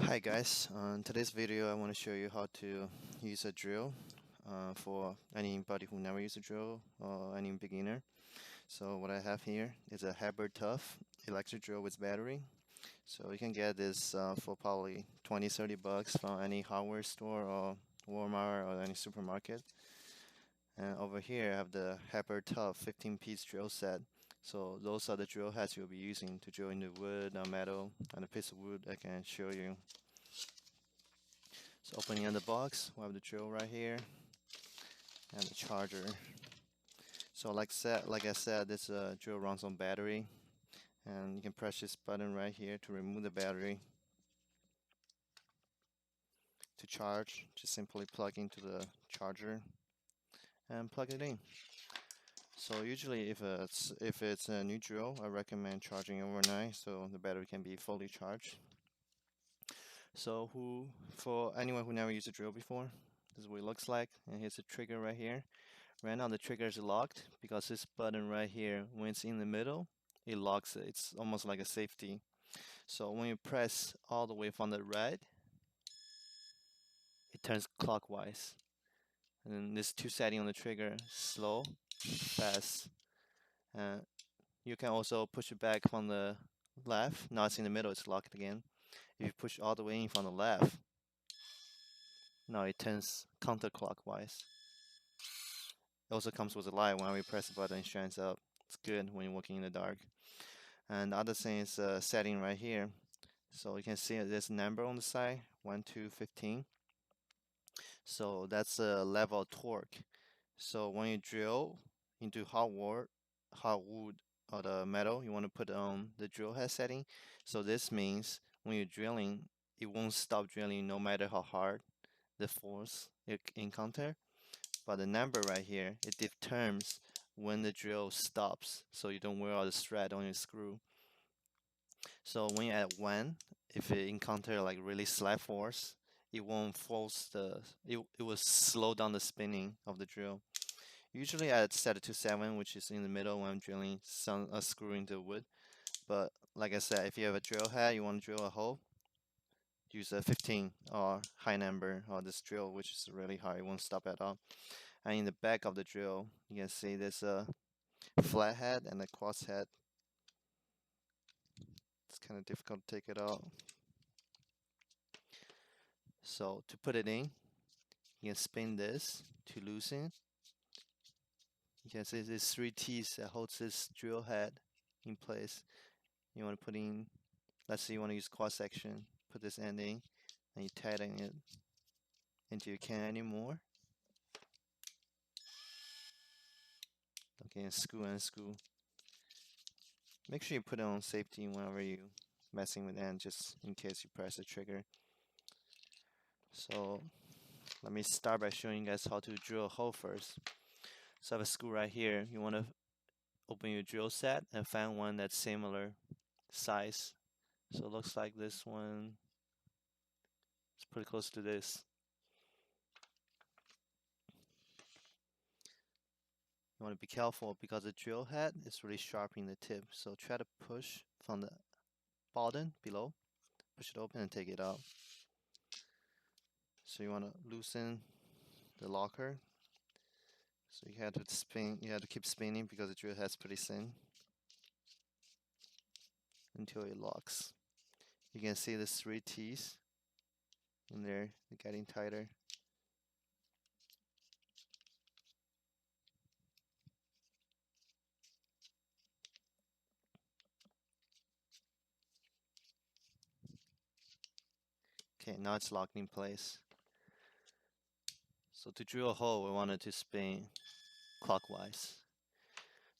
Hi guys, in today's video I want to show you how to use a drill for anybody who never used a drill or any beginner. So what I have here is a hybrid tough electric drill with battery. So you can get this for probably 20-30 bucks from any hardware store or Walmart or any supermarket. And over here I have the hybrid tough 15-piece drill set. So those are the drill heads you'll be using to drill into wood or metal, and a piece of wood I can show you. So opening the box, we have the drill right here and the charger. So like I said, this drill runs on battery, and you can press this button right here to remove the battery. To charge, just simply plug into the charger and plug it in. So usually if it's a new drill, I recommend charging overnight so the battery can be fully charged. So for anyone who never used a drill before, this is what it looks like. And here's the trigger right here. Right now the trigger is locked because this button right here, when it's in the middle, it locks it. It's almost like a safety. So when you press all the way from the right, it turns clockwise. And then this two setting on the trigger, slow, fast. You can also push it back from the left. Now it's in the middle, it's locked again. If you push all the way in from the left, now it turns counterclockwise. It also comes with a light. When we press the button, it shines up. It's good when you're walking in the dark. And the other thing is setting right here. So you can see there's a number on the side, 1 to 15. So that's a level of torque. So when you drill into hot wood or the metal, you want to put on the drill head setting. So this means when you're drilling, it won't stop drilling no matter how hard the force you encounter. But the number right here, it determines when the drill stops, so you don't wear all the thread on your screw. So when you're at 1, if it encounter like really slight force, it won't force it will slow down the spinning of the drill. Usually I set it to 7, which is in the middle when I'm drilling a screw into wood. But like I said, if you have a drill head, you want to drill a hole, use a 15 or high number or this drill, which is really high, it won't stop at all. And in the back of the drill, you can see there's a flat head and a cross head. It's kind of difficult to take it out. So to put it in, you can spin this to loosen. You can see there's 3 T's that holds this drill head in place. You want to put in, let's say you want to use cross section, put this end in, and you tighten it until you can't anymore. Okay, and screw. Make sure you put it on safety whenever you messing with end, just in case you press the trigger. So let me start by showing you guys how to drill a hole first. So I have a screw right here. You want to open your drill set and find one that's similar size. So it looks like this one. It's pretty close to this. You want to be careful because the drill head is really sharp in the tip. So try to push from the bottom below. Push it open and take it out. So you want to loosen the locker. So you have to spin. You have to keep spinning because the drill head's pretty thin until it locks. You can see the 3 T's in there. They're getting tighter. Okay, now it's locked in place. So to drill a hole, we want it to spin clockwise.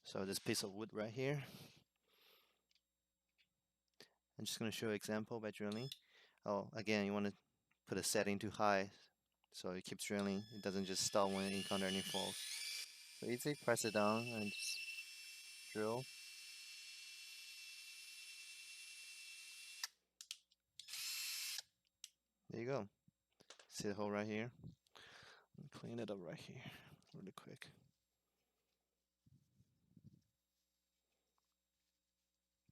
So this piece of wood right here, I'm just going to show an example by drilling. Oh, again, you want to put a setting too high so it keeps drilling. It doesn't just stop when you encounter any faults. So easy, press it down and just drill. There you go. See the hole right here? Clean it up right here really quick.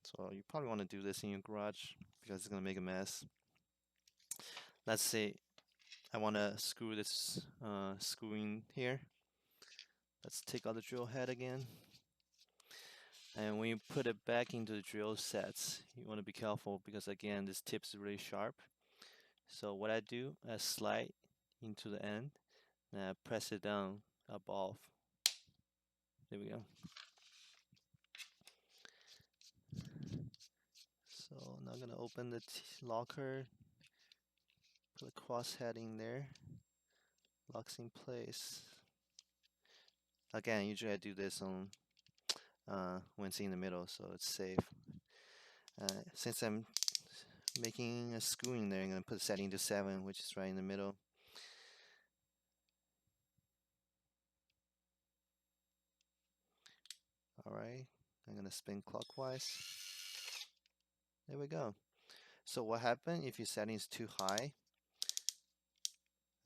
So you probably want to do this in your garage because it's going to make a mess. let's say I want to screw this screw in here. Let's take out the drill head again. And when you put it back into the drill sets, you want to be careful because again, this tip is really sharp. So what I do, I slide into the end and I press it down above. There we go. So now I'm gonna open the locker, put a cross head in there, locks in place. Again, usually I do this on when it's in the middle, so it's safe. Since I'm making a screw in there, I'm gonna put the setting to 7, which is right in the middle. Alright, I'm gonna spin clockwise. There we go. So what happens if your setting is too high?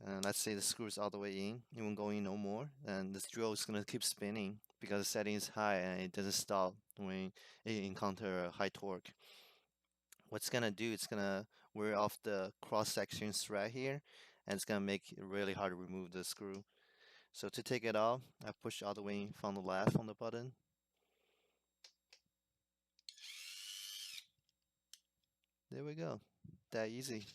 And let's say the screw is all the way in, it won't go in no more, and this drill is gonna keep spinning because the setting is high and it doesn't stop when it encounter a high torque. What's gonna do, it's gonna wear off the cross section thread here, and it's gonna make it really hard to remove the screw. So to take it off, I push all the way from the left on the button. There we go. That easy.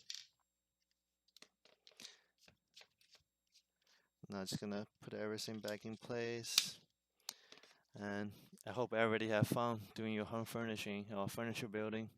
Now just gonna put everything back in place. And I hope everybody have fun doing your home furnishing or furniture building.